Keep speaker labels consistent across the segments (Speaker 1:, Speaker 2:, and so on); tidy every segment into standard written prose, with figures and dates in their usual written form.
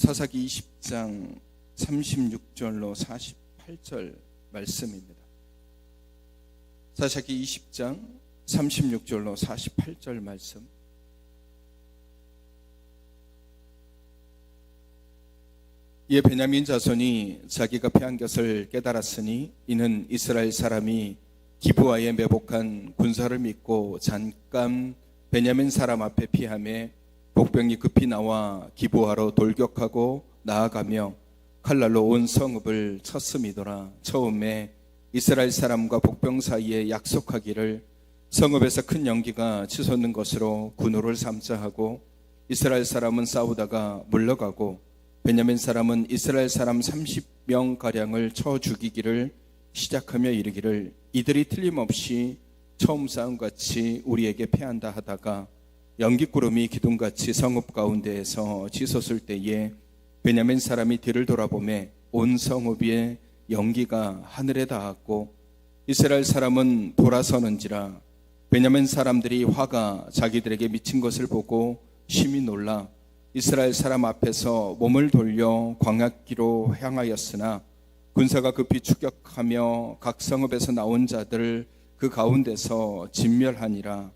Speaker 1: 사사기 20장 36절로 48절 말씀입니다. 사사기 20장 36절로 48절 말씀. 이에 베냐민 자손이 자기가 패한 것을 깨달았으니 이는 이스라엘 사람이 기브아에 매복한 군사를 믿고 잠깐 베냐민 사람 앞에 피하매 복병이 급히 나와 기브아로 돌격하고 나아가며 칼날로 온 성읍을 쳤음이더라. 처음에 이스라엘 사람과 복병 사이에 약속하기를 성읍에서 큰 연기가 치솟는 것으로 군호를 삼자 하고 이스라엘 사람은 싸우다가 물러가고 베냐민 사람은 이스라엘 사람 30명가량을 쳐 죽이기를 시작하며 이르기를 이들이 틀림없이 처음 싸움같이 우리에게 패한다 하다가 연기구름이 기둥같이 성읍 가운데에서 치솟을 때에 베냐민 사람이 뒤를 돌아보매 온 성읍 위에 연기가 하늘에 닿았고 이스라엘 사람은 돌아서는지라. 베냐민 사람들이 화가 자기들에게 미친 것을 보고 심히 놀라 이스라엘 사람 앞에서 몸을 돌려 광야길로 향하였으나 군사가 급히 추격하며 각 성읍에서 나온 자들 그 가운데서 진멸하니라.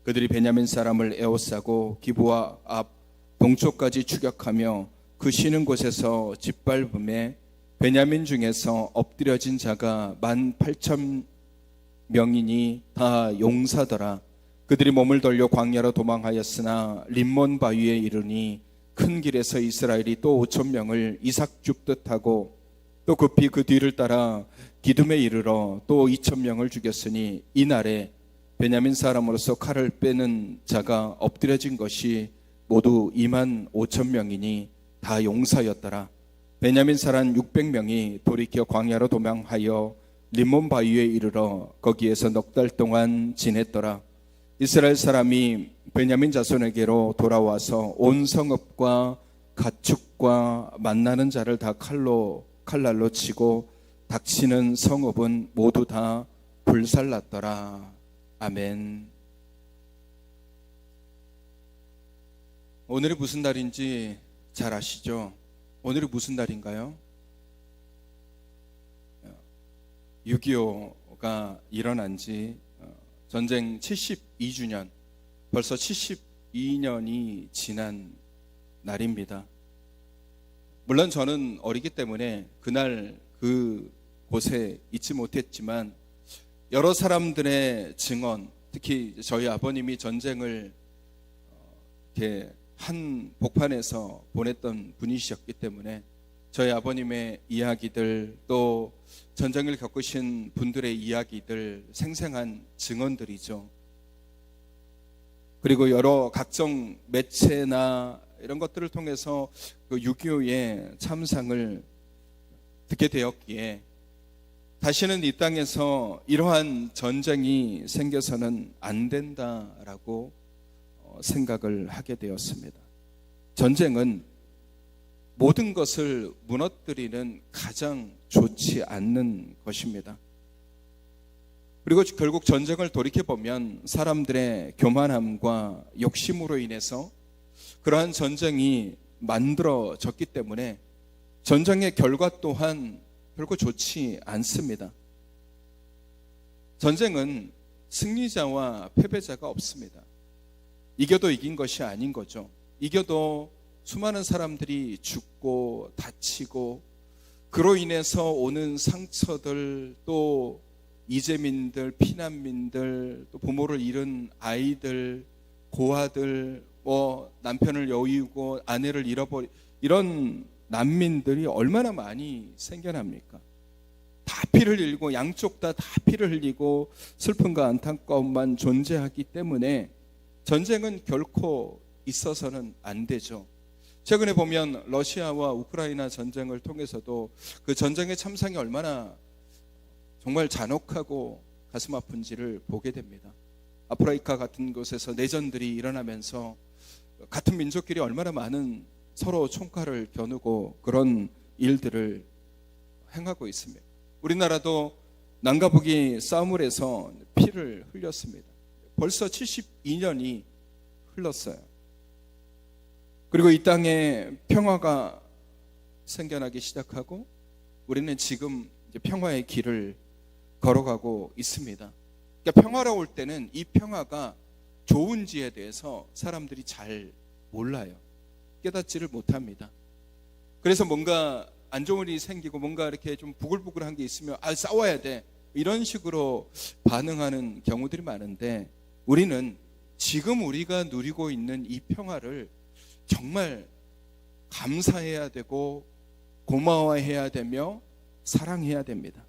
Speaker 1: 그들이 베냐민 사람을 에워싸고 기브아 앞 동쪽까지 추격하며 그 쉬는 곳에서 짓밟음에 베냐민 중에서 엎드려진 자가 18,000명이니 다 용사더라. 그들이 몸을 돌려 광야로 도망하였으나 림몬 바위에 이르니 큰 길에서 이스라엘이 또 5,000명을 이삭 줍듯 하고 또 급히 그 뒤를 따라 기둠에 이르러 또 2,000명을 죽였으니 이날에 베냐민 사람으로서 칼을 빼는 자가 엎드려진 것이 모두 25,000명이니 다 용사였더라. 베냐민 사람 600명이 돌이켜 광야로 도망하여 림몬 바위에 이르러 거기에서 넉 달 동안 지냈더라. 이스라엘 사람이 베냐민 자손에게로 돌아와서 온 성읍과 가축과 만나는 자를 다 칼날로 치고 닥치는 성읍은 모두 다 불살랐더라. 아멘. 오늘이 무슨 날인지 잘 아시죠? 오늘이 무슨 날인가요? 6.25가 일어난 지 전쟁 72주년, 벌써 72년이 지난 날입니다. 물론 저는 어리기 때문에 그날 그 곳에 있지 못했지만 여러 사람들의 증언, 특히 저희 아버님이 전쟁을 이렇게 한 복판에서 보냈던 분이셨기 때문에 저희 아버님의 이야기들 또 전쟁을 겪으신 분들의 이야기들 생생한 증언들이죠. 그리고 여러 각종 매체나 이런 것들을 통해서 그 6.25의 참상을 듣게 되었기에 다시는 이 땅에서 이러한 전쟁이 생겨서는 안 된다라고 생각을 하게 되었습니다. 전쟁은 모든 것을 무너뜨리는 가장 좋지 않는 것입니다. 그리고 결국 전쟁을 돌이켜보면 사람들의 교만함과 욕심으로 인해서 그러한 전쟁이 만들어졌기 때문에 전쟁의 결과 또한 결코 좋지 않습니다. 전쟁은 승리자와 패배자가 없습니다. 이겨도 이긴 것이 아닌 거죠. 이겨도 수많은 사람들이 죽고 다치고 그로 인해서 오는 상처들, 또 이재민들, 피난민들, 또 부모를 잃은 아이들, 고아들, 남편을 여의고 아내를 잃어버린 이런 난민들이 얼마나 많이 생겨납니까? 다 피를 흘리고 양쪽 다 피를 흘리고 슬픔과 안타까움만 존재하기 때문에 전쟁은 결코 있어서는 안 되죠. 최근에 보면 러시아와 우크라이나 전쟁을 통해서도 그 전쟁의 참상이 얼마나 정말 잔혹하고 가슴 아픈지를 보게 됩니다. 아프리카 같은 곳에서 내전들이 일어나면서 같은 민족끼리 얼마나 많은 서로 총칼을 겨누고 그런 일들을 행하고 있습니다. 우리나라도 남과 북이 싸움을 해서 피를 흘렸습니다. 벌써 72년이 흘렀어요. 그리고 이 땅에 평화가 생겨나기 시작하고 우리는 지금 이제 평화의 길을 걸어가고 있습니다. 그러니까 평화로울 때는 이 평화가 좋은지에 대해서 사람들이 잘 몰라요. 깨닫지를 못합니다. 그래서 뭔가 안 좋은 일이 생기고 뭔가 이렇게 좀 부글부글한 게 있으면 싸워야 돼, 이런 식으로 반응하는 경우들이 많은데, 우리는 지금 우리가 누리고 있는 이 평화를 정말 감사해야 되고 고마워해야 되며 사랑해야 됩니다.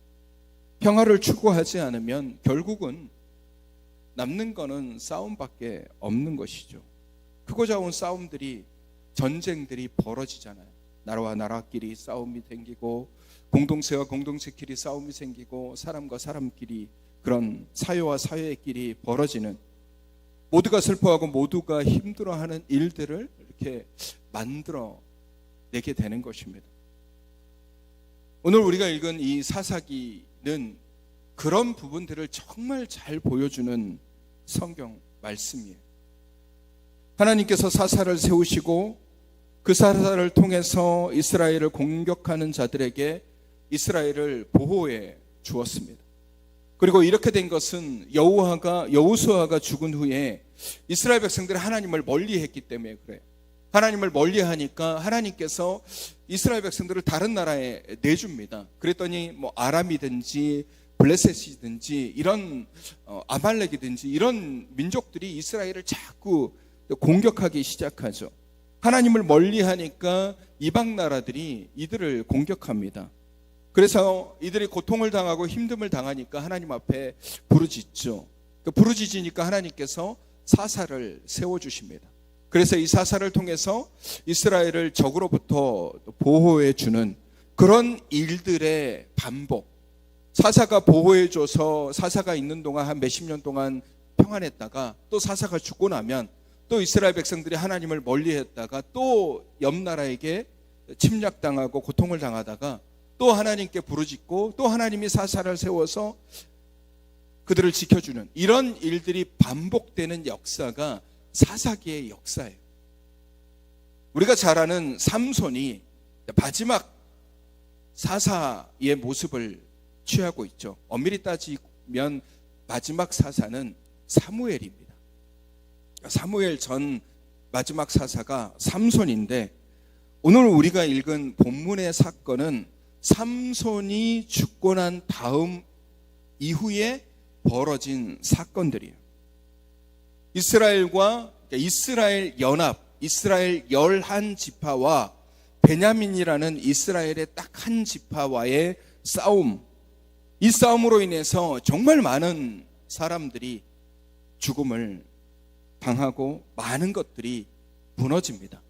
Speaker 1: 평화를 추구하지 않으면 결국은 남는 거는 싸움밖에 없는 것이죠. 크고 작은 싸움들이, 전쟁들이 벌어지잖아요. 나라와 나라끼리 싸움이 생기고, 공동체와 공동체끼리 싸움이 생기고, 사람과 사람끼리 그런 사회와 사회끼리 벌어지는, 모두가 슬퍼하고 모두가 힘들어하는 일들을 이렇게 만들어 내게 되는 것입니다. 오늘 우리가 읽은 이 사사기는 그런 부분들을 정말 잘 보여주는 성경 말씀이에요. 하나님께서 사사를 세우시고 그 사사를 통해서 이스라엘을 공격하는 자들에게 이스라엘을 보호해 주었습니다. 그리고 이렇게 된 것은 여호수아가 죽은 후에 이스라엘 백성들이 하나님을 멀리했기 때문에 그래요. 하나님을 멀리하니까 하나님께서 이스라엘 백성들을 다른 나라에 내줍니다. 그랬더니 뭐 아람이든지 블레셋이든지 이런 아말렉이든지 이런 민족들이 이스라엘을 자꾸 공격하기 시작하죠. 하나님을 멀리하니까 이방 나라들이 이들을 공격합니다. 그래서 이들이 고통을 당하고 힘듦을 당하니까 하나님 앞에 부르짖죠. 부르짖으니까 하나님께서 사사를 세워주십니다. 그래서 이 사사를 통해서 이스라엘을 적으로부터 보호해 주는 그런 일들의 반복. 사사가 보호해줘서 사사가 있는 동안 한 몇십 년 동안 평안했다가 또 사사가 죽고 나면 또 이스라엘 백성들이 하나님을 멀리했다가 또 옆 나라에게 침략당하고 고통을 당하다가 또 하나님께 부르짖고 또 하나님이 사사를 세워서 그들을 지켜주는 이런 일들이 반복되는 역사가 사사기의 역사예요. 우리가 잘 아는 삼손이 마지막 사사의 모습을 취하고 있죠. 엄밀히 따지면 마지막 사사는 사무엘입니다. 사무엘 전 마지막 사사가 삼손인데, 오늘 우리가 읽은 본문의 사건은 삼손이 죽고 난 다음 이후에 벌어진 사건들이에요. 이스라엘 연합, 이스라엘 11지파와 베냐민이라는 이스라엘의 딱 한 지파와의 싸움, 이 싸움으로 인해서 정말 많은 사람들이 죽음을 당하고 많은 것들이 무너집니다.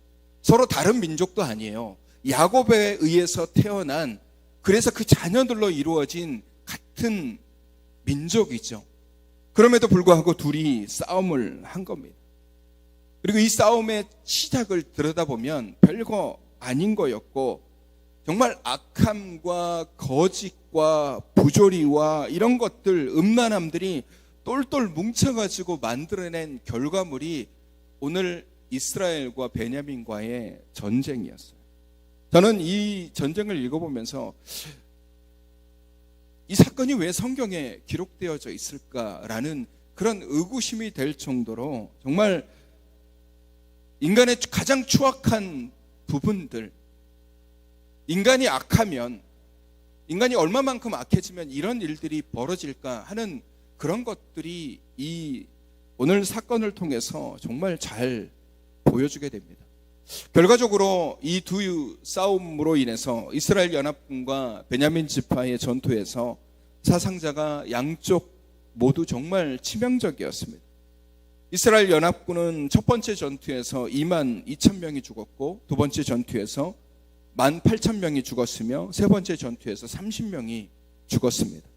Speaker 1: 서로 다른 민족도 아니에요. 야곱에 의해서 태어난, 그래서 그 자녀들로 이루어진 같은 민족이죠. 그럼에도 불구하고 둘이 싸움을 한 겁니다. 그리고 이 싸움의 시작을 들여다보면 별거 아닌 거였고, 정말 악함과 거짓과 부조리와 이런 것들, 음란함들이 똘똘 뭉쳐가지고 만들어낸 결과물이 오늘 이스라엘과 베냐민과의 전쟁이었어요. 저는 이 전쟁을 읽어보면서 이 사건이 왜 성경에 기록되어져 있을까라는 그런 의구심이 될 정도로 정말 인간의 가장 추악한 부분들, 인간이 악하면, 인간이 얼마만큼 악해지면 이런 일들이 벌어질까 하는 그런 것들이 이 오늘 사건을 통해서 정말 잘 보여주게 됩니다. 결과적으로 이 두 싸움으로 인해서 이스라엘 연합군과 베냐민 지파의 전투에서 사상자가 양쪽 모두 정말 치명적이었습니다. 이스라엘 연합군은 첫 번째 전투에서 2만 2천 명이 죽었고, 두 번째 전투에서 1만 8천 명이 죽었으며, 세 번째 전투에서 30명이 죽었습니다.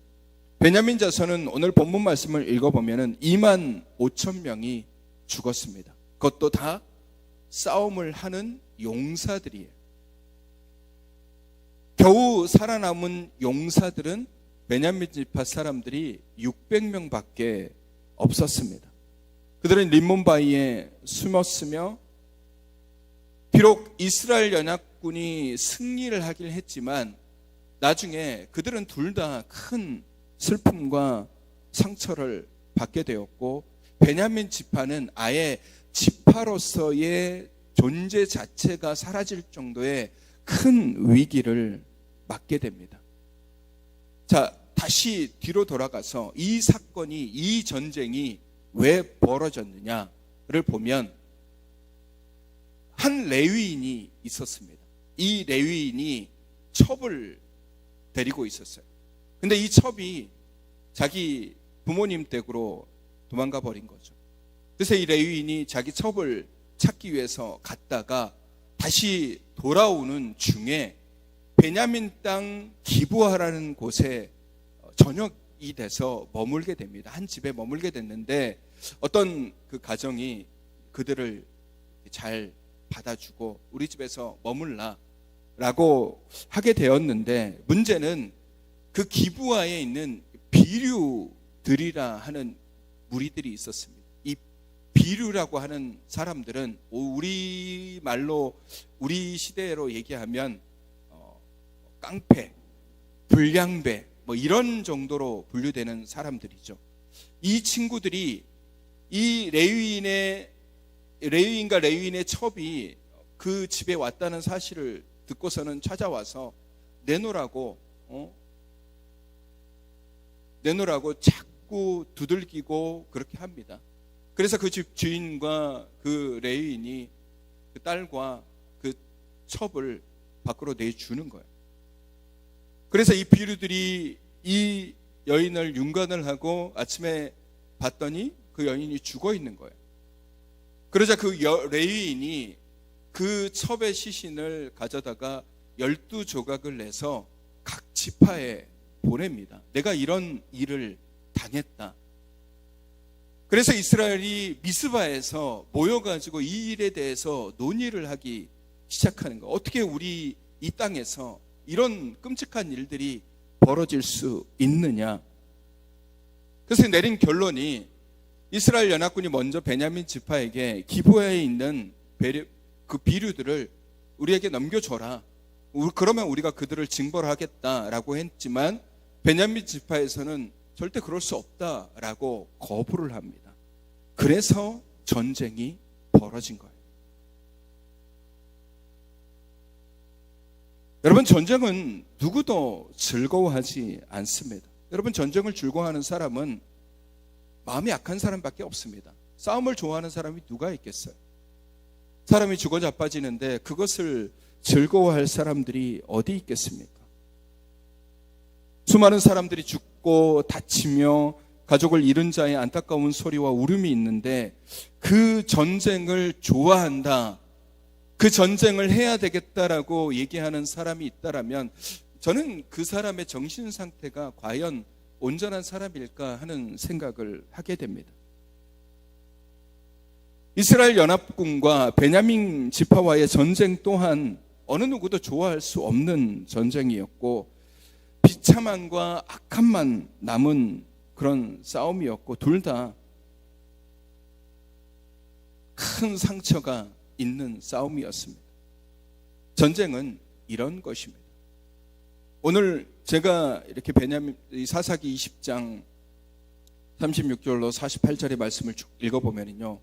Speaker 1: 베냐민 자손은 오늘 본문 말씀을 읽어보면 2만 5천 명이 죽었습니다. 그것도 다 싸움을 하는 용사들이에요. 겨우 살아남은 용사들은 베냐민 지파 사람들이 600명밖에 없었습니다. 그들은 림몬바위에 숨었으며, 비록 이스라엘 연합군이 승리를 하긴 했지만 나중에 그들은 둘 다 큰 슬픔과 상처를 받게 되었고, 베냐민 지파는 아예 지파로서의 존재 자체가 사라질 정도의 큰 위기를 맞게 됩니다. 자, 다시 뒤로 돌아가서 이 사건이, 이 전쟁이 왜 벌어졌느냐를 보면 한 레위인이 있었습니다. 이 레위인이 첩을 데리고 있었어요. 근데 이 첩이 자기 부모님 댁으로 도망가 버린 거죠. 그래서 이 레위인이 자기 첩을 찾기 위해서 갔다가 다시 돌아오는 중에 베냐민 땅 기브아라는 곳에 전역이 돼서 머물게 됩니다. 한 집에 머물게 됐는데 어떤 그 가정이 그들을 잘 받아주고 우리 집에서 머물라 라고 하게 되었는데, 문제는 그 기브아에 있는 비류들이라 하는 무리들이 있었습니다. 이 비류라고 하는 사람들은 우리 말로, 우리 시대로 얘기하면 깡패, 불량배 뭐 이런 정도로 분류되는 사람들이죠. 이 친구들이 이 레위인과 레위인의 첩이 그 집에 왔다는 사실을 듣고서는 찾아와서 내놓으라고 자꾸 두들기고 그렇게 합니다. 그래서 그 집 주인과 그 레위인이 그 딸과 그 첩을 밖으로 내주는 거예요. 그래서 이 비류들이 이 여인을 윤관을 하고 아침에 봤더니 그 여인이 죽어 있는 거예요. 그러자 그 레위인이 그 첩의 시신을 가져다가 12조각을 내서 각 지파에 보냅니다. 내가 이런 일을 당했다. 그래서 이스라엘이 미스바에서 모여가지고 이 일에 대해서 논의를 하기 시작하는 거예요. 어떻게 우리 이 땅에서 이런 끔찍한 일들이 벌어질 수 있느냐. 그래서 내린 결론이 이스라엘 연합군이 먼저 베냐민 지파에게 기브아에 있는 그 비류들을 우리에게 넘겨줘라. 그러면 우리가 그들을 징벌하겠다라고 했지만 베냐민 지파에서는 절대 그럴 수 없다라고 거부를 합니다. 그래서 전쟁이 벌어진 거예요. 여러분, 전쟁은 누구도 즐거워하지 않습니다. 여러분, 전쟁을 즐거워하는 사람은 마음이 약한 사람밖에 없습니다. 싸움을 좋아하는 사람이 누가 있겠어요? 사람이 죽어 자빠지는데 그것을 즐거워할 사람들이 어디 있겠습니까? 수많은 사람들이 죽고 다치며 가족을 잃은 자의 안타까운 소리와 울음이 있는데 그 전쟁을 좋아한다, 그 전쟁을 해야 되겠다라고 얘기하는 사람이 있다라면 저는 그 사람의 정신 상태가 과연 온전한 사람일까 하는 생각을 하게 됩니다. 이스라엘 연합군과 베냐민 지파와의 전쟁 또한 어느 누구도 좋아할 수 없는 전쟁이었고 비참함과 악함만 남은 그런 싸움이었고 둘 다 큰 상처가 있는 싸움이었습니다. 전쟁은 이런 것입니다. 오늘 제가 이렇게 사사기 20장 36절로 48절의 말씀을 쭉 읽어보면요,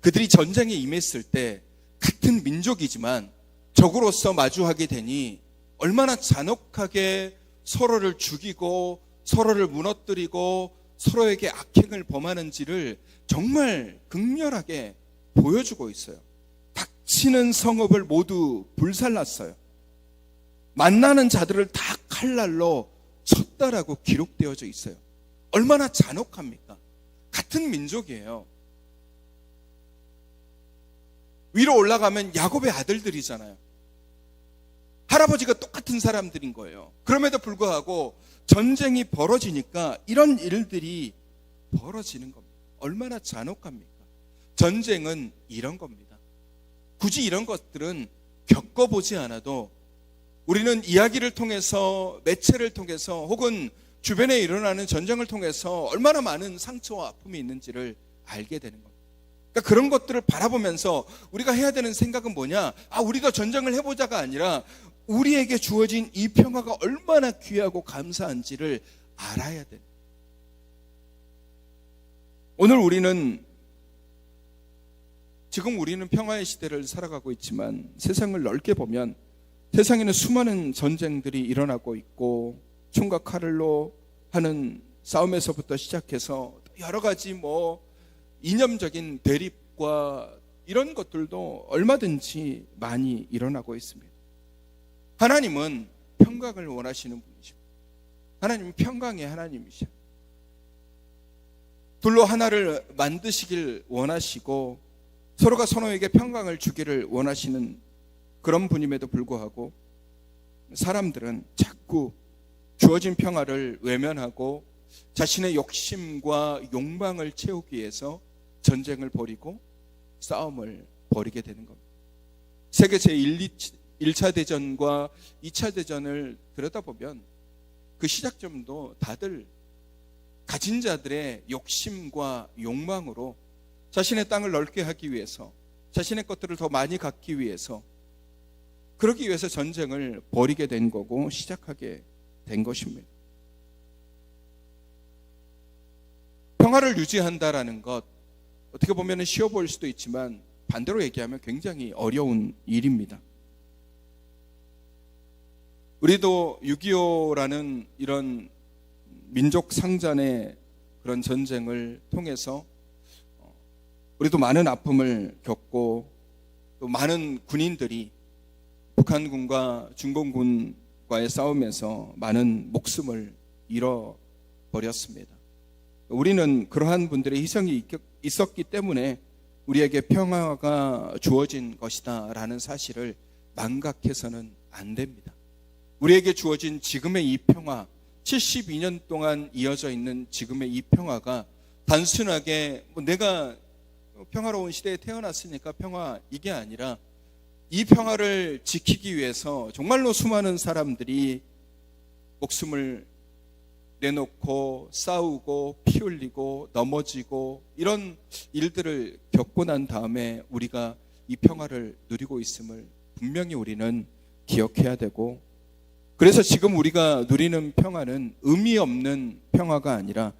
Speaker 1: 그들이 전쟁에 임했을 때 같은 민족이지만 적으로서 마주하게 되니 얼마나 잔혹하게 서로를 죽이고 서로를 무너뜨리고 서로에게 악행을 범하는지를 정말 극렬하게 보여주고 있어요. 닥치는 성읍을 모두 불살랐어요. 만나는 자들을 다 칼날로 쳤다라고 기록되어져 있어요. 얼마나 잔혹합니까? 같은 민족이에요. 위로 올라가면 야곱의 아들들이잖아요. 할아버지가 똑같은 사람들인 거예요. 그럼에도 불구하고 전쟁이 벌어지니까 이런 일들이 벌어지는 겁니다. 얼마나 잔혹합니까? 전쟁은 이런 겁니다. 굳이 이런 것들은 겪어보지 않아도 우리는 이야기를 통해서, 매체를 통해서 혹은 주변에 일어나는 전쟁을 통해서 얼마나 많은 상처와 아픔이 있는지를 알게 되는 겁니다. 그러니까 그런 것들을 바라보면서 우리가 해야 되는 생각은 뭐냐? 우리도 전쟁을 해보자가 아니라 우리에게 주어진 이 평화가 얼마나 귀하고 감사한지를 알아야 돼. 오늘 지금 우리는 평화의 시대를 살아가고 있지만 세상을 넓게 보면 세상에는 수많은 전쟁들이 일어나고 있고 총과 칼로 하는 싸움에서부터 시작해서 여러 가지 이념적인 대립과 이런 것들도 얼마든지 많이 일어나고 있습니다. 하나님은 평강을 원하시는 분이십니다. 하나님은 평강의 하나님이셔. 둘로 하나를 만드시길 원하시고 서로가 서로에게 평강을 주기를 원하시는 그런 분임에도 불구하고 사람들은 자꾸 주어진 평화를 외면하고 자신의 욕심과 욕망을 채우기 위해서 전쟁을 벌이고 싸움을 벌이게 되는 겁니다. 세계 제1차 대전과 2차 대전을 들여다보면 그 시작점도 다들 가진 자들의 욕심과 욕망으로 자신의 땅을 넓게 하기 위해서, 자신의 것들을 더 많이 갖기 위해서, 그러기 위해서 전쟁을 벌이게 된 거고 시작하게 된 것입니다. 평화를 유지한다라는 것, 어떻게 보면 쉬워 보일 수도 있지만 반대로 얘기하면 굉장히 어려운 일입니다. 우리도 6.25라는 이런 민족 상잔의 그런 전쟁을 통해서 우리도 많은 아픔을 겪고 또 많은 군인들이 북한군과 중공군과의 싸움에서 많은 목숨을 잃어버렸습니다. 우리는 그러한 분들의 희생이 있었기 때문에 우리에게 평화가 주어진 것이다 라는 사실을 망각해서는 안 됩니다. 우리에게 주어진 지금의 이 평화, 72년 동안 이어져 있는 지금의 이 평화가 단순하게 내가 평화로운 시대에 태어났으니까 평화, 이게 아니라 이 평화를 지키기 위해서 정말로 수많은 사람들이 목숨을 내놓고 싸우고 피 흘리고 넘어지고 이런 일들을 겪고 난 다음에 우리가 이 평화를 누리고 있음을 분명히 우리는 기억해야 되고, 그래서 지금 우리가 누리는 평화는 의미 없는 평화가 아니라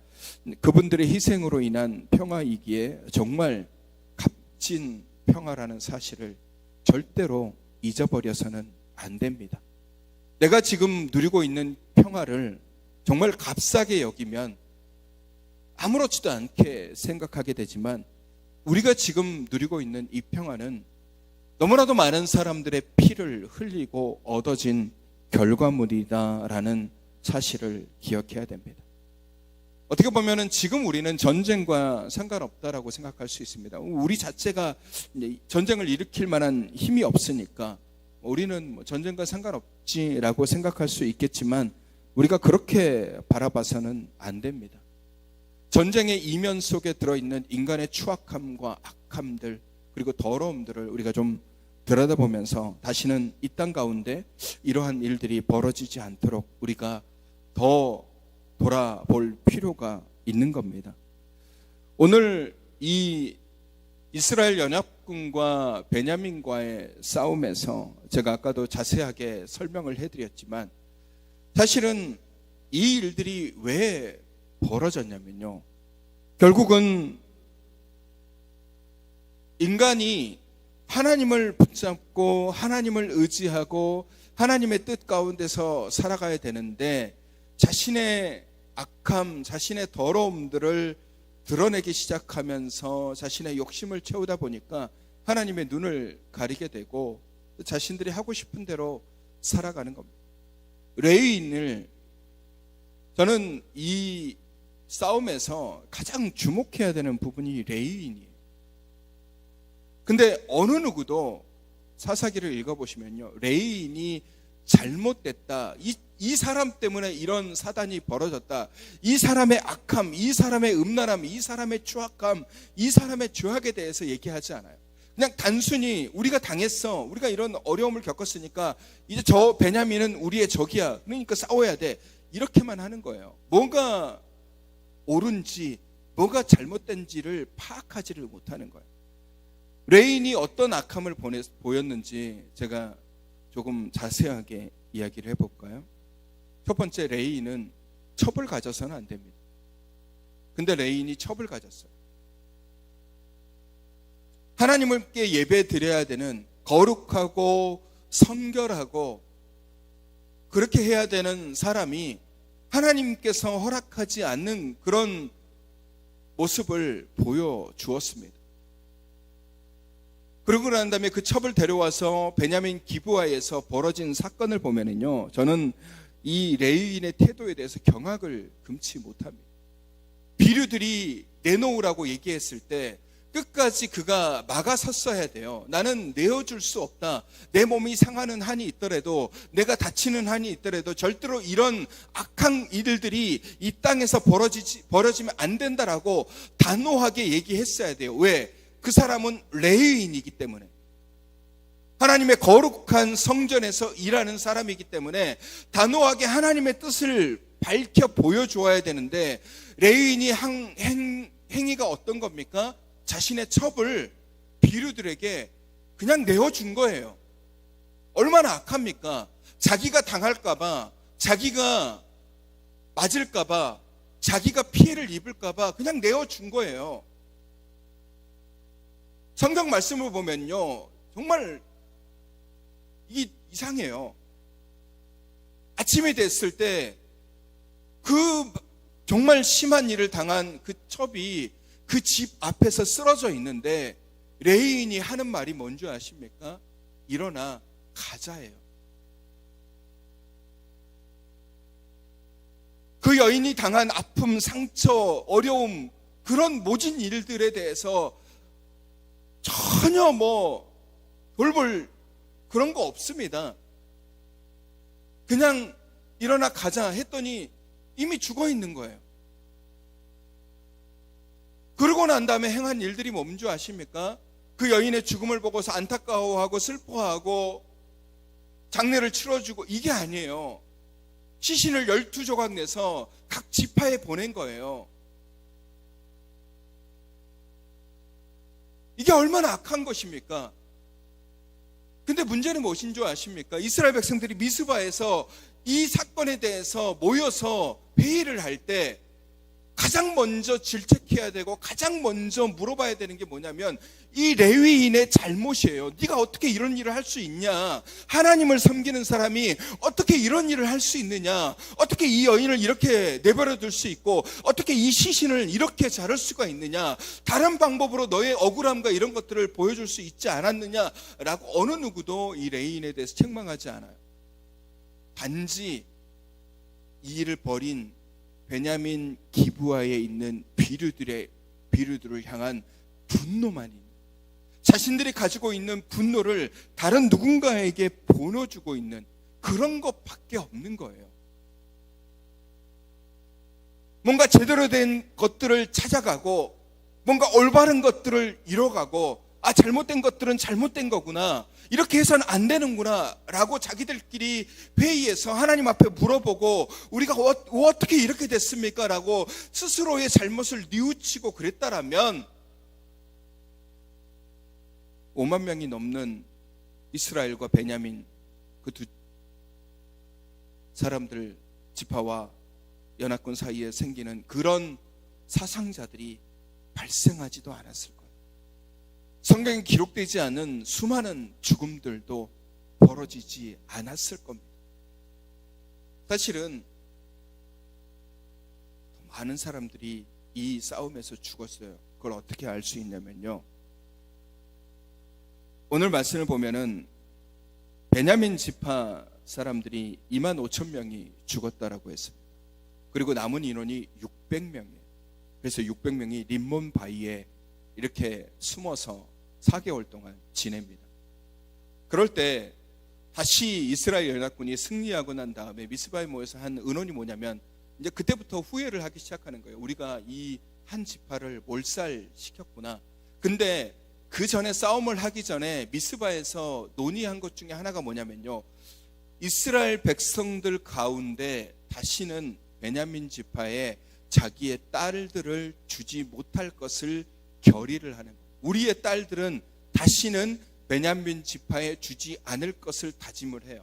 Speaker 1: 그분들의 희생으로 인한 평화이기에 정말 값진 평화라는 사실을 절대로 잊어버려서는 안 됩니다. 내가 지금 누리고 있는 평화를 정말 값싸게 여기면 아무렇지도 않게 생각하게 되지만 우리가 지금 누리고 있는 이 평화는 너무나도 많은 사람들의 피를 흘리고 얻어진 결과물이다라는 사실을 기억해야 됩니다. 어떻게 보면은 지금 우리는 전쟁과 상관없다라고 생각할 수 있습니다. 우리 자체가 전쟁을 일으킬 만한 힘이 없으니까 우리는 전쟁과 상관없지라고 생각할 수 있겠지만 우리가 그렇게 바라봐서는 안 됩니다. 전쟁의 이면 속에 들어있는 인간의 추악함과 악함들 그리고 더러움들을 우리가 좀 들여다보면서 다시는 이 땅 가운데 이러한 일들이 벌어지지 않도록 우리가 더 돌아볼 필요가 있는 겁니다. 오늘 이 이스라엘 연합군과 베냐민과의 싸움에서 제가 아까도 자세하게 설명을 해드렸지만 사실은 이 일들이 왜 벌어졌냐면요, 결국은 인간이 하나님을 붙잡고 하나님을 의지하고 하나님의 뜻 가운데서 살아가야 되는데 자신의 악함, 자신의 더러움들을 드러내기 시작하면서 자신의 욕심을 채우다 보니까 하나님의 눈을 가리게 되고 자신들이 하고 싶은 대로 살아가는 겁니다. 레위인을 저는 이 싸움에서 가장 주목해야 되는 부분이 레위인이에요. 근데 어느 누구도 사사기를 읽어보시면요, 레위인이 잘못됐다, 이 사람 때문에 이런 사단이 벌어졌다, 이 사람의 악함, 이 사람의 음란함, 이 사람의 추악함, 이 사람의 죄악에 대해서 얘기하지 않아요. 그냥 단순히 우리가 당했어, 우리가 이런 어려움을 겪었으니까 이제 저 베냐민은 우리의 적이야, 그러니까 싸워야 돼, 이렇게만 하는 거예요. 뭐가 옳은지 뭐가 잘못된지를 파악하지를 못하는 거예요. 레인이 어떤 악함을 보였는지 제가 조금 자세하게 이야기를 해볼까요? 첫 번째, 레인은 첩을 가져서는 안 됩니다. 근데 레인이 첩을 가졌어요. 하나님께 예배 드려야 되는 거룩하고 성결하고 그렇게 해야 되는 사람이 하나님께서 허락하지 않는 그런 모습을 보여주었습니다. 그러고 난 다음에 그 첩을 데려와서 베냐민 기브아에서 벌어진 사건을 보면은요, 저는 이 레위인의 태도에 대해서 경악을 금치 못합니다. 비류들이 내놓으라고 얘기했을 때 끝까지 그가 막아섰어야 돼요. 나는 내어줄 수 없다. 내 몸이 상하는 한이 있더라도, 내가 다치는 한이 있더라도 절대로 이런 악한 일들이 이 땅에서 벌어지면 안 된다라고 단호하게 얘기했어야 돼요. 왜? 그 사람은 레위인이기 때문에, 하나님의 거룩한 성전에서 일하는 사람이기 때문에 단호하게 하나님의 뜻을 밝혀 보여주어야 되는데, 레위인이 행위가 어떤 겁니까? 자신의 첩을 비류들에게 그냥 내어준 거예요. 얼마나 악합니까? 자기가 당할까봐, 자기가 맞을까봐, 자기가 피해를 입을까봐 그냥 내어준 거예요. 성경 말씀을 보면요, 정말 이상해요. 아침이 됐을 때 그 정말 심한 일을 당한 그 첩이 그 집 앞에서 쓰러져 있는데, 레위인이 하는 말이 뭔지 아십니까? 일어나 가자예요. 그 여인이 당한 아픔, 상처, 어려움, 그런 모진 일들에 대해서 전혀 돌볼 그런 거 없습니다. 그냥 일어나 가자 했더니 이미 죽어 있는 거예요. 그러고 난 다음에 행한 일들이 뭔 줄 아십니까? 그 여인의 죽음을 보고서 안타까워하고 슬퍼하고 장례를 치러주고 이게 아니에요. 시신을 12조각 내서 각 지파에 보낸 거예요. 이게 얼마나 악한 것입니까? 근데 문제는 무엇인 줄 아십니까? 이스라엘 백성들이 미스바에서 이 사건에 대해서 모여서 회의를 할 때 가장 먼저 질책해야 되고 가장 먼저 물어봐야 되는 게 뭐냐면, 이 레위인의 잘못이에요. 네가 어떻게 이런 일을 할 수 있냐? 하나님을 섬기는 사람이 어떻게 이런 일을 할 수 있느냐? 어떻게 이 여인을 이렇게 내버려 둘 수 있고, 어떻게 이 시신을 이렇게 자를 수가 있느냐? 다른 방법으로 너의 억울함과 이런 것들을 보여줄 수 있지 않았느냐라고 어느 누구도 이 레위인에 대해서 책망하지 않아요. 단지 이 일을 벌인 베냐민 기브아에 있는 비류들을 향한 분노만 있는, 자신들이 가지고 있는 분노를 다른 누군가에게 보내주고 있는 그런 것밖에 없는 거예요. 뭔가 제대로 된 것들을 찾아가고, 뭔가 올바른 것들을 이뤄가고, 잘못된 것들은 잘못된 거구나, 이렇게 해서는 안 되는구나 라고 자기들끼리 회의에서 하나님 앞에 물어보고, 우리가 어떻게 이렇게 됐습니까? 라고 스스로의 잘못을 뉘우치고 그랬다라면 5만 명이 넘는 이스라엘과 베냐민 그 두 사람들 지파와 연합군 사이에 생기는 그런 사상자들이 발생하지도 않았을 거예요. 성경에 기록되지 않은 수많은 죽음들도 벌어지지 않았을 겁니다. 사실은 많은 사람들이 이 싸움에서 죽었어요. 그걸 어떻게 알 수 있냐면요, 오늘 말씀을 보면은 베냐민 지파 사람들이 2만 5천 명이 죽었다라고 했습니다. 그리고 남은 인원이 600명이에요. 그래서 600명이 림몬 바위에 이렇게 숨어서 4개월 동안 지냅니다. 그럴 때 다시 이스라엘 연합군이 승리하고 난 다음에 미스바에 모여서 한 의논이 뭐냐면, 이제 그때부터 후회를 하기 시작하는 거예요. 우리가 이 한 지파를 몰살시켰구나. 근데 그 전에 싸움을 하기 전에 미스바에서 논의한 것 중에 하나가 뭐냐면요, 이스라엘 백성들 가운데 다시는 베냐민 지파에 자기의 딸들을 주지 못할 것을 결의를 하는 거예요. 우리의 딸들은 다시는 베냐민 지파에 주지 않을 것을 다짐을 해요.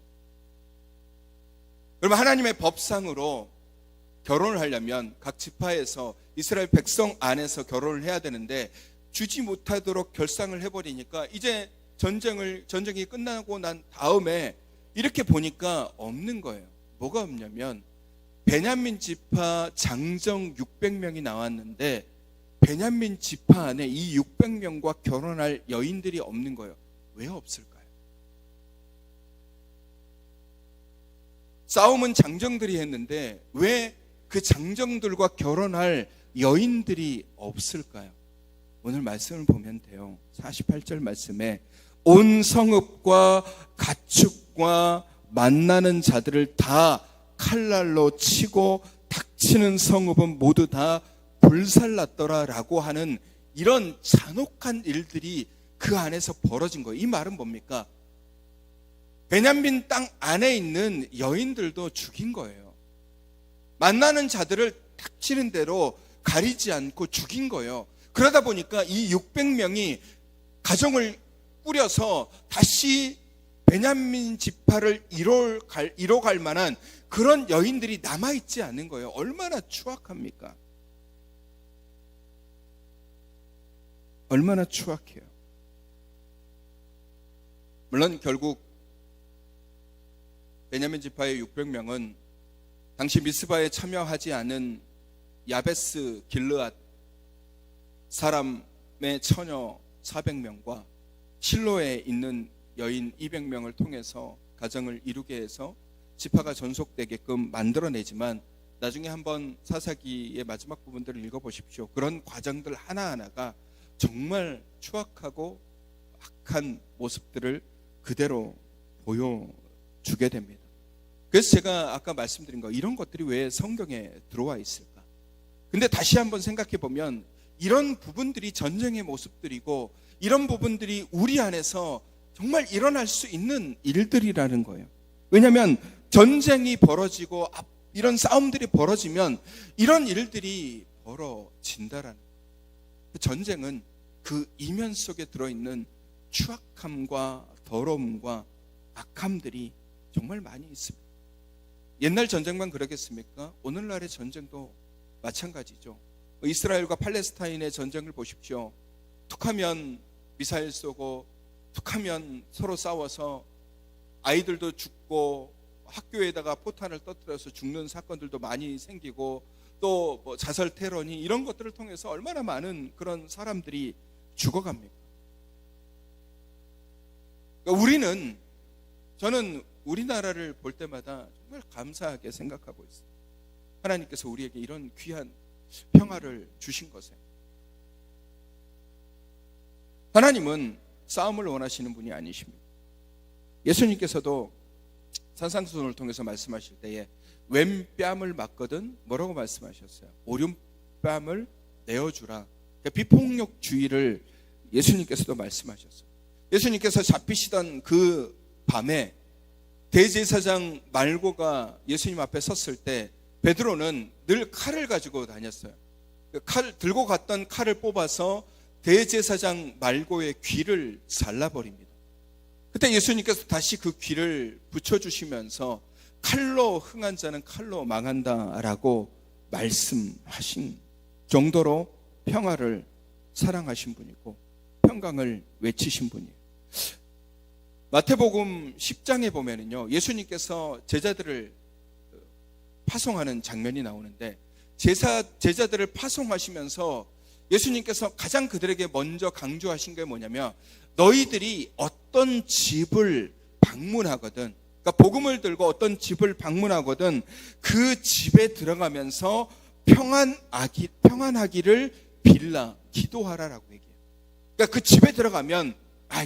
Speaker 1: 그러면 하나님의 법상으로 결혼을 하려면 각 지파에서 이스라엘 백성 안에서 결혼을 해야 되는데 주지 못하도록 결상을 해버리니까 이제 전쟁이 끝나고 난 다음에 이렇게 보니까 없는 거예요. 뭐가 없냐면 베냐민 지파 장정 600명이 나왔는데 베냐민 지파 안에 이 600명과 결혼할 여인들이 없는 거예요. 왜 없을까요? 싸움은 장정들이 했는데 왜 그 장정들과 결혼할 여인들이 없을까요? 오늘 말씀을 보면 돼요. 48절 말씀에 온 성읍과 가축과 만나는 자들을 다 칼날로 치고 닥치는 성읍은 모두 다 불살랐더라라고 하는 이런 잔혹한 일들이 그 안에서 벌어진 거예요. 이 말은 뭡니까? 베냐민 땅 안에 있는 여인들도 죽인 거예요. 만나는 자들을 닥치는 대로 가리지 않고 죽인 거예요. 그러다 보니까 이 600명이 가정을 꾸려서 다시 베냐민 지파를 이뤄갈 만한 그런 여인들이 남아있지 않은 거예요. 얼마나 추악합니까? 얼마나 추악해요. 물론 결국 베냐민 지파의 600명은 당시 미스바에 참여하지 않은 야베스 길르앗 사람의 처녀 400명과 실로에 있는 여인 200명을 통해서 가정을 이루게 해서 지파가 전속되게끔 만들어내지만 나중에 한번 사사기의 마지막 부분들을 읽어보십시오. 그런 과정들 하나하나가 정말 추악하고 악한 모습들을 그대로 보여주게 됩니다. 그래서 제가 아까 말씀드린 거, 이런 것들이 왜 성경에 들어와 있을까? 근데 다시 한번 생각해 보면 이런 부분들이 전쟁의 모습들이고 이런 부분들이 우리 안에서 정말 일어날 수 있는 일들이라는 거예요. 왜냐하면 전쟁이 벌어지고 이런 싸움들이 벌어지면 이런 일들이 벌어진다라는 거예요. 전쟁은 그 이면 속에 들어있는 추악함과 더러움과 악함들이 정말 많이 있습니다. 옛날 전쟁만 그러겠습니까? 오늘날의 전쟁도 마찬가지죠. 이스라엘과 팔레스타인의 전쟁을 보십시오. 툭하면 미사일 쏘고 툭하면 서로 싸워서 아이들도 죽고 학교에다가 포탄을 터뜨려서 죽는 사건들도 많이 생기고 또 뭐 자살 테러니 이런 것들을 통해서 얼마나 많은 그런 사람들이 죽어갑니까? 그러니까 저는 우리나라를 볼 때마다 정말 감사하게 생각하고 있습니다. 하나님께서 우리에게 이런 귀한 평화를 주신 것에. 하나님은 싸움을 원하시는 분이 아니십니다. 예수님께서도 산상수훈을 통해서 말씀하실 때에 왼뺨을 맞거든 뭐라고 말씀하셨어요? 오른뺨을 내어주라. 그러니까 비폭력주의를 예수님께서도 말씀하셨어요. 예수님께서 잡히시던 그 밤에 대제사장 말고가 예수님 앞에 섰을 때 베드로는 늘 칼을 가지고 다녔어요. 들고 갔던 칼을 뽑아서 대제사장 말고의 귀를 잘라버립니다. 그때 예수님께서 다시 그 귀를 붙여주시면서 칼로 흥한 자는 칼로 망한다라고 말씀하신 정도로 평화를 사랑하신 분이고 평강을 외치신 분이에요. 마태복음 10장에 보면은요, 예수님께서 제자들을 파송하는 장면이 나오는데 제자들을 파송하시면서 예수님께서 가장 그들에게 먼저 강조하신 게 뭐냐면 너희들이 어떤 집을 방문하거든, 그러니까 복음을 들고 어떤 집을 방문하거든 그 집에 들어가면서 평안하기를 빌라 기도하라라고 얘기해요. 그러니까 그 집에 들어가면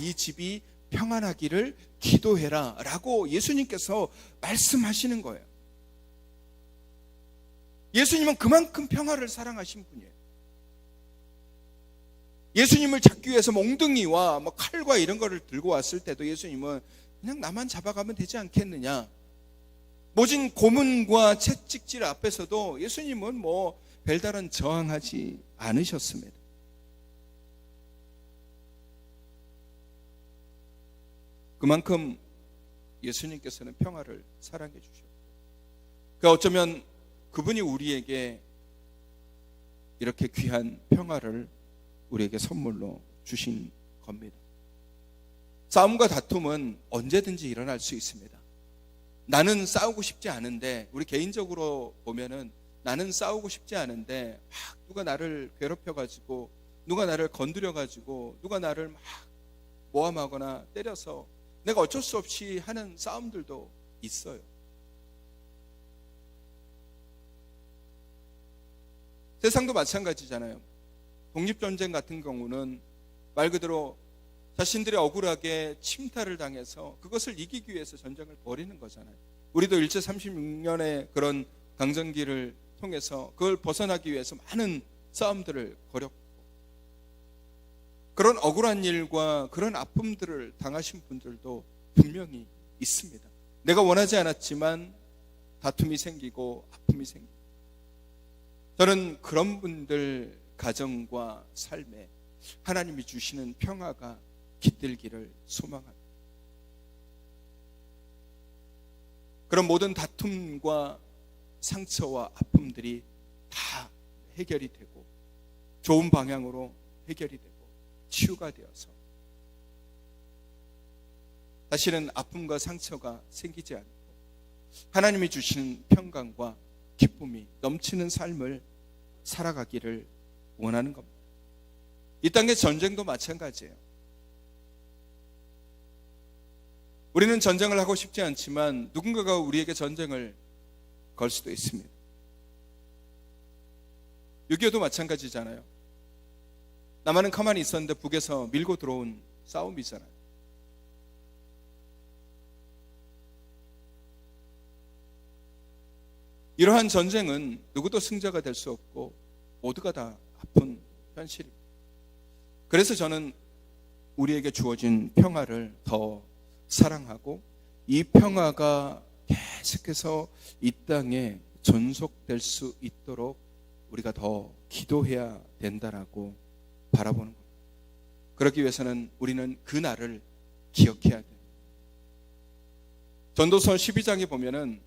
Speaker 1: 이 집이 평안하기를 기도해라 라고 예수님께서 말씀하시는 거예요. 예수님은 그만큼 평화를 사랑하신 분이에요. 예수님을 잡기 위해서 몽둥이와 칼과 이런 거를 들고 왔을 때도 예수님은 그냥 나만 잡아가면 되지 않겠느냐. 모진 고문과 채찍질 앞에서도 예수님은 별다른 저항하지 않으셨습니다. 그만큼 예수님께서는 평화를 사랑해 주셨고, 그러니까 어쩌면 그분이 우리에게 이렇게 귀한 평화를 우리에게 선물로 주신 겁니다. 싸움과 다툼은 언제든지 일어날 수 있습니다. 나는 싸우고 싶지 않은데, 우리 개인적으로 보면은 나는 싸우고 싶지 않은데 막 누가 나를 괴롭혀가지고, 누가 나를 건드려가지고, 누가 나를 막 모함하거나 때려서 내가 어쩔 수 없이 하는 싸움들도 있어요. 세상도 마찬가지잖아요. 독립전쟁 같은 경우는 말 그대로 자신들이 억울하게 침탈을 당해서 그것을 이기기 위해서 전쟁을 벌이는 거잖아요. 우리도 일제 36년의 그런 강점기를 통해서 그걸 벗어나기 위해서 많은 싸움들을 벌였고, 그런 억울한 일과 그런 아픔들을 당하신 분들도 분명히 있습니다. 내가 원하지 않았지만 다툼이 생기고 아픔이 생기고, 저는 그런 분들 가정과 삶에 하나님이 주시는 평화가 깃들기를 소망합니다. 그런 모든 다툼과 상처와 아픔들이 다 해결이 되고 좋은 방향으로 해결이 되고 치유가 되어서 다시는 아픔과 상처가 생기지 않고 하나님이 주시는 평강과 기쁨이 넘치는 삶을 살아가기를 원하는 겁니다. 이 땅의 전쟁도 마찬가지예요. 우리는 전쟁을 하고 싶지 않지만 누군가가 우리에게 전쟁을 걸 수도 있습니다. 6.25도 마찬가지잖아요. 남한은 가만히 있었는데 북에서 밀고 들어온 싸움이잖아요. 이러한 전쟁은 누구도 승자가 될 수 없고 모두가 다 아픈 현실입니다. 그래서 저는 우리에게 주어진 평화를 더 사랑하고 이 평화가 계속해서 이 땅에 존속될 수 있도록 우리가 더 기도해야 된다라고 바라보는 겁니다. 그러기 위해서는 우리는 그 날을 기억해야 돼요. 전도서 12장에 보면은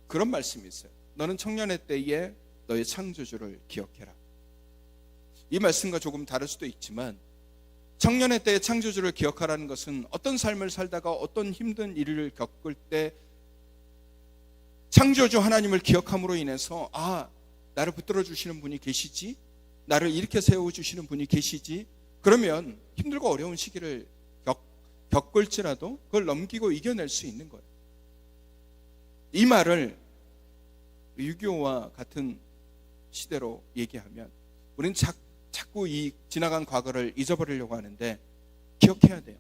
Speaker 1: 그런 말씀이 있어요. 너는 청년의 때에 너의 창조주를 기억해라. 이 말씀과 조금 다를 수도 있지만, 청년의 때의 창조주를 기억하라는 것은 어떤 삶을 살다가 어떤 힘든 일을 겪을 때 창조주 하나님을 기억함으로 인해서 나를 붙들어 주시는 분이 계시지, 나를 이렇게 세워주시는 분이 계시지, 그러면 힘들고 어려운 시기를 겪을지라도 그걸 넘기고 이겨낼 수 있는 거예요. 이 말을 6.25와 같은 시대로 얘기하면 우리는 자꾸 이 지나간 과거를 잊어버리려고 하는데 기억해야 돼요.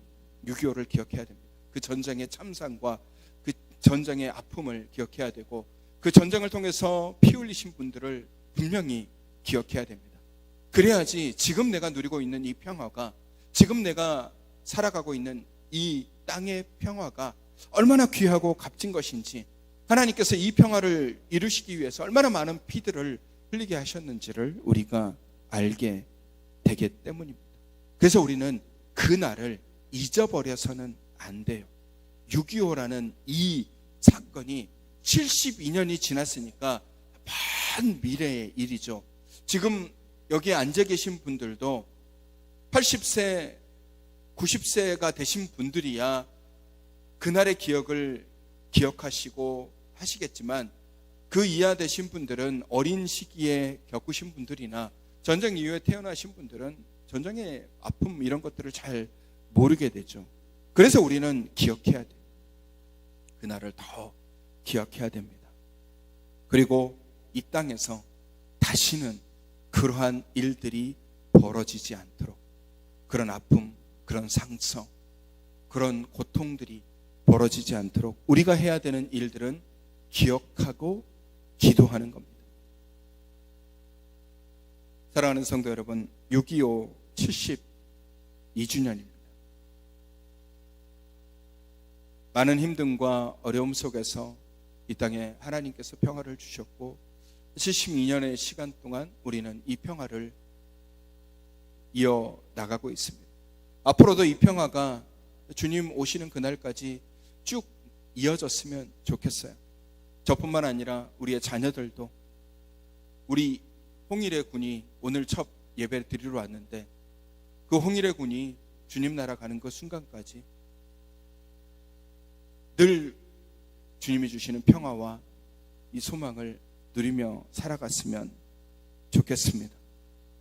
Speaker 1: 6.25를 기억해야 됩니다. 그 전쟁의 참상과 그 전쟁의 아픔을 기억해야 되고, 그 전쟁을 통해서 피 흘리신 분들을 분명히 기억해야 됩니다. 그래야지 지금 내가 누리고 있는 이 평화가, 지금 내가 살아가고 있는 이 땅의 평화가 얼마나 귀하고 값진 것인지, 하나님께서 이 평화를 이루시기 위해서 얼마나 많은 피들을 흘리게 하셨는지를 우리가 알게 되기 때문입니다. 그래서 우리는 그 날을 잊어버려서는 안 돼요. 6.25라는 이 사건이 72년이 지났으니까 먼 미래의 일이죠. 지금 여기에 앉아 계신 분들도 80세, 90세가 되신 분들이야 그날의 기억을 기억하시고 하시겠지만, 그 이하 되신 분들은 어린 시기에 겪으신 분들이나 전쟁 이후에 태어나신 분들은 전쟁의 아픔 이런 것들을 잘 모르게 되죠. 그래서 우리는 기억해야 돼요. 그날을 더 기억해야 됩니다. 그리고 이 땅에서 다시는 그러한 일들이 벌어지지 않도록, 그런 아픔, 그런 상처, 그런 고통들이 벌어지지 않도록 우리가 해야 되는 일들은 기억하고 기도하는 겁니다. 사랑하는 성도 여러분, 6.25 72주년입니다. 많은 힘듦과 어려움 속에서 이 땅에 하나님께서 평화를 주셨고, 72년의 시간 동안 우리는 이 평화를 이어나가고 있습니다. 앞으로도 이 평화가 주님 오시는 그날까지 쭉 이어졌으면 좋겠어요. 저뿐만 아니라 우리의 자녀들도, 우리 홍일의 군이 오늘 첫 예배를 드리러 왔는데 그 홍일의 군이 주님 나라 가는 그 순간까지 늘 주님이 주시는 평화와 이 소망을 누리며 살아갔으면 좋겠습니다.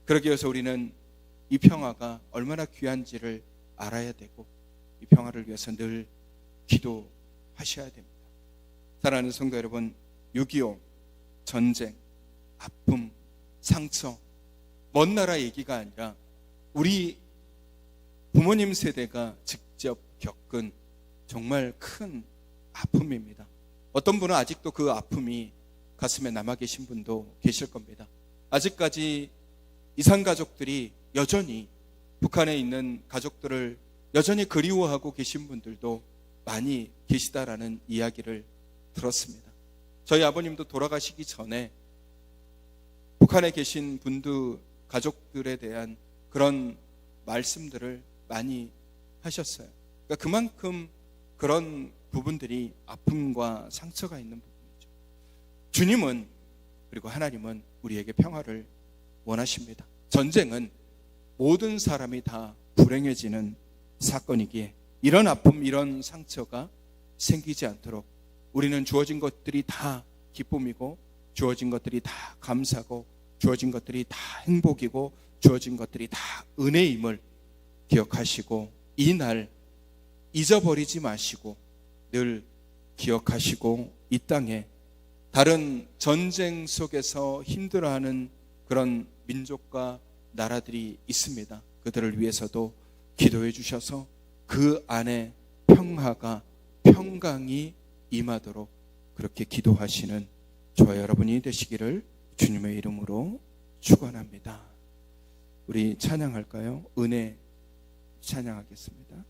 Speaker 1: 그러기 위해서 우리는 이 평화가 얼마나 귀한지를 알아야 되고 이 평화를 위해서 늘 기도하셔야 됩니다. 사랑하는 성도 여러분, 6.25 전쟁, 아픔, 상처, 먼 나라 얘기가 아니라 우리 부모님 세대가 직접 겪은 정말 큰 아픔입니다. 어떤 분은 아직도 그 아픔이 가슴에 남아 계신 분도 계실 겁니다. 아직까지 이산 가족들이 여전히 북한에 있는 가족들을 여전히 그리워하고 계신 분들도 많이 계시다라는 이야기를 들었습니다. 저희 아버님도 돌아가시기 전에 북한에 계신 분들, 가족들에 대한 그런 말씀들을 많이 하셨어요. 그러니까 그만큼 그런 부분들이 아픔과 상처가 있는 부분이죠. 주님은, 그리고 하나님은 우리에게 평화를 원하십니다. 전쟁은 모든 사람이 다 불행해지는 사건이기에 이런 아픔, 이런 상처가 생기지 않도록 우리는 주어진 것들이 다 기쁨이고, 주어진 것들이 다 감사고, 주어진 것들이 다 행복이고, 주어진 것들이 다 은혜임을 기억하시고 이 날 잊어버리지 마시고 늘 기억하시고, 이 땅에 다른 전쟁 속에서 힘들어하는 그런 민족과 나라들이 있습니다. 그들을 위해서도 기도해 주셔서 그 안에 평화가, 평강이 임하도록 그렇게 기도하시는 저와 여러분이 되시기를 주님의 이름으로 축원합니다. 우리 찬양할까요? 은혜 찬양하겠습니다.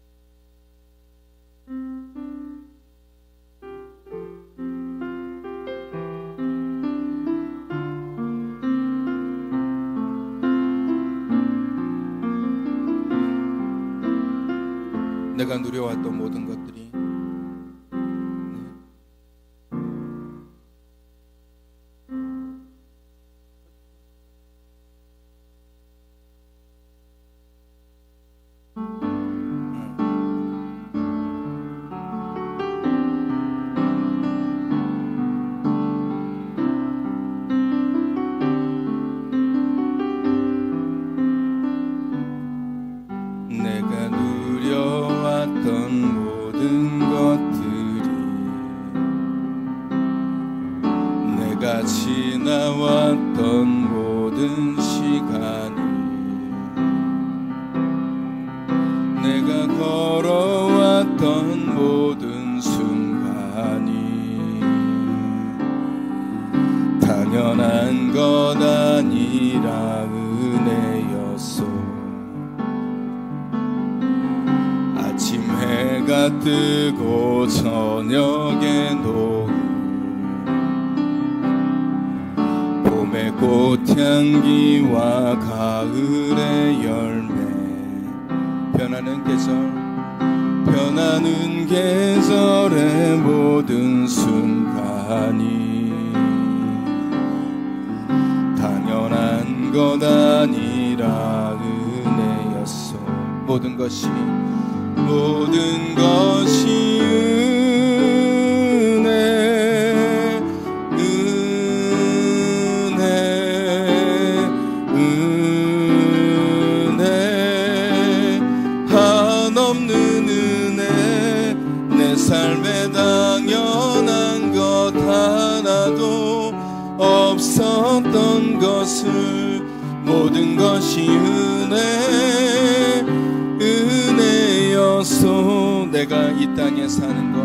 Speaker 1: 내가 누려왔던 모든 것들이 내가 누려왔던 모든 것들이, 내가 지나왔던 모든 시간이, 내가 걸어왔던 모든 순간이 당연한 것 아니라 은혜였소. 아침 해가 뜨고 저녁에 노을, 봄의 꽃향기와 가을의 열매, 변하는 계절의 모든 순간이 당연한 것 아니라 은혜였소. 모든 것이 은혜, 한없는 은혜, 내 삶에 당연한 것 하나도 없었던 것을, 모든 것이 은혜였소. 내가 이 땅에 사는 것,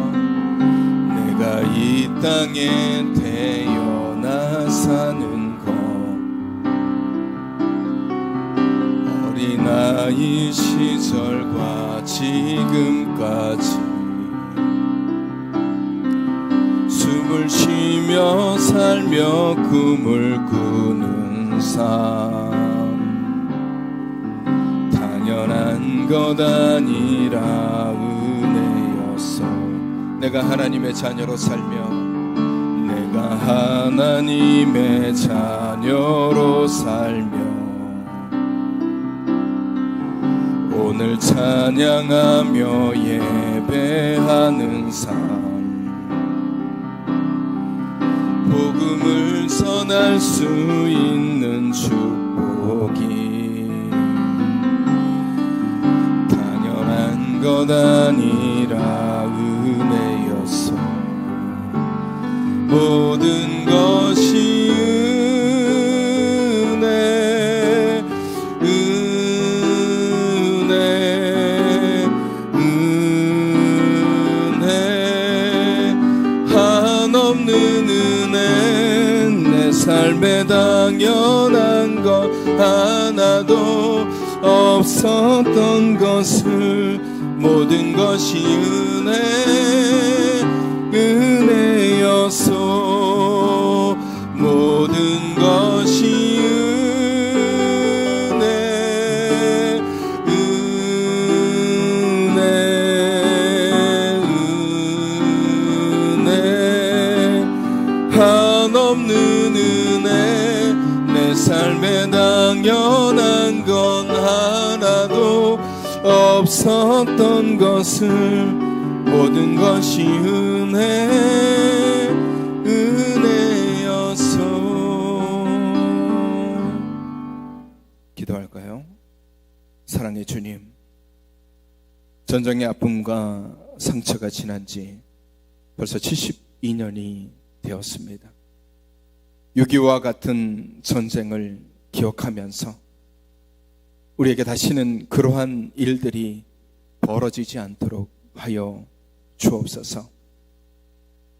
Speaker 1: 내가 이 땅에 태어나 사는 것, 어린아이 시절과 지금까지 숨을 쉬며 살며 꿈을 꾸는 삶, 당연한 것 아니라 내가 하나님의 자녀로 살며 내가 하나님의 자녀로 살며 오늘 찬양하며 예배하는 삶 복음을 전할 수 있는 축복이 당연한 것 아니라 은혜였어. 모든 것이 은혜 한없는 은혜 내 삶에 당연한 것 하나도 없었던 것을 모든 것이 은혜였소. 모든 것이 은혜 한없는 은혜 내 삶에 당연한 건 하나도 없었던 것을 모든 것이 은혜였소. 기도할까요? 사랑의 주님, 전쟁의 아픔과 상처가 지난 지 벌써 72년이 되었습니다. 6.25와 같은 전쟁을 기억하면서 우리에게 다시는 그러한 일들이 벌어지지 않도록 하여 주옵소서.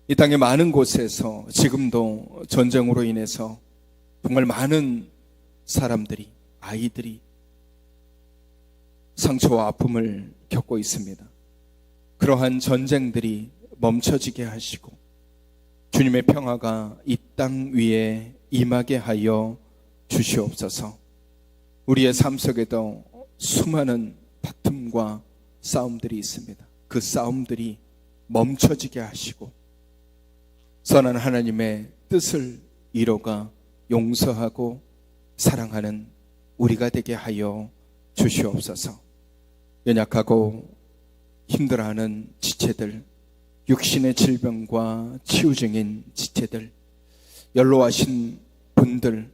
Speaker 1: 이 땅의 많은 곳에서 지금도 전쟁으로 인해서 정말 많은 사람들이, 아이들이 상처와 아픔을 겪고 있습니다. 그러한 전쟁들이 멈춰지게 하시고 주님의 평화가 이 땅 위에 임하게 하여 주시옵소서. 우리의 삶 속에도 수많은 다툼과 싸움들이 있습니다. 그 싸움들이 멈춰지게 하시고 선한 하나님의 뜻을 이루가 용서하고 사랑하는 우리가 되게 하여 주시옵소서. 연약하고 힘들어하는 지체들, 육신의 질병과 치유 중인 지체들, 연로하신 분들,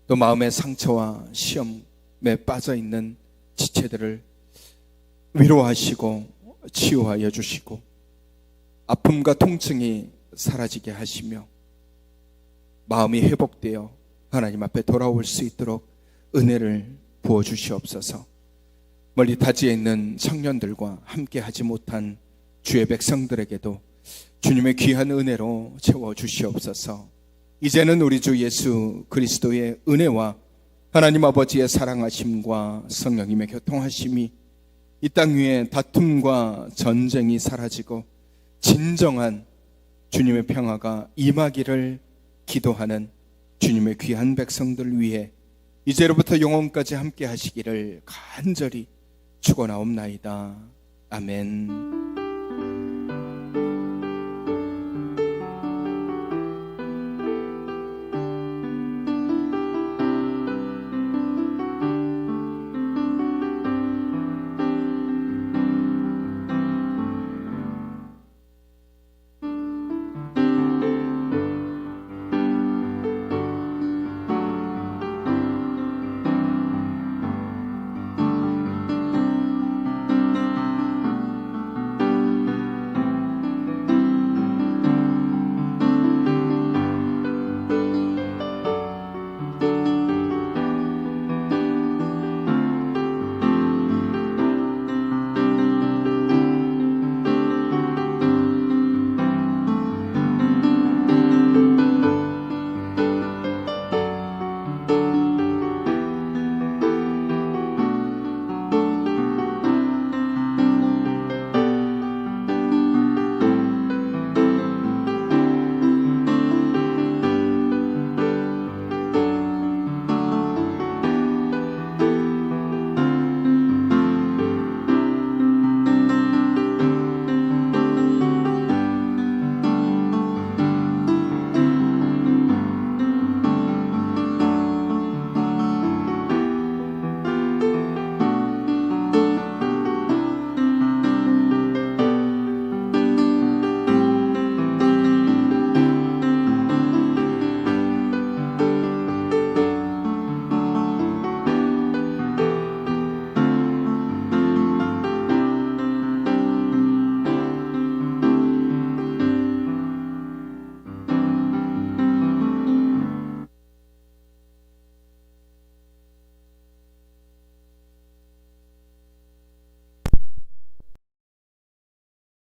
Speaker 1: 또 마음의 상처와 시험에 빠져있는 지체들을 위로하시고 치유하여 주시고 아픔과 통증이 사라지게 하시며 마음이 회복되어 하나님 앞에 돌아올 수 있도록 은혜를 부어주시옵소서. 멀리 타지에 있는 청년들과 함께 하지 못한 주의 백성들에게도 주님의 귀한 은혜로 채워주시옵소서. 이제는 우리 주 예수 그리스도의 은혜와 하나님 아버지의 사랑하심과 성령님의 교통하심이 이 땅 위에 다툼과 전쟁이 사라지고 진정한 주님의 평화가 임하기를 기도하는 주님의 귀한 백성들 위해 이제로부터 영원까지 함께 하시기를 간절히 축원하옵나이다. 아멘.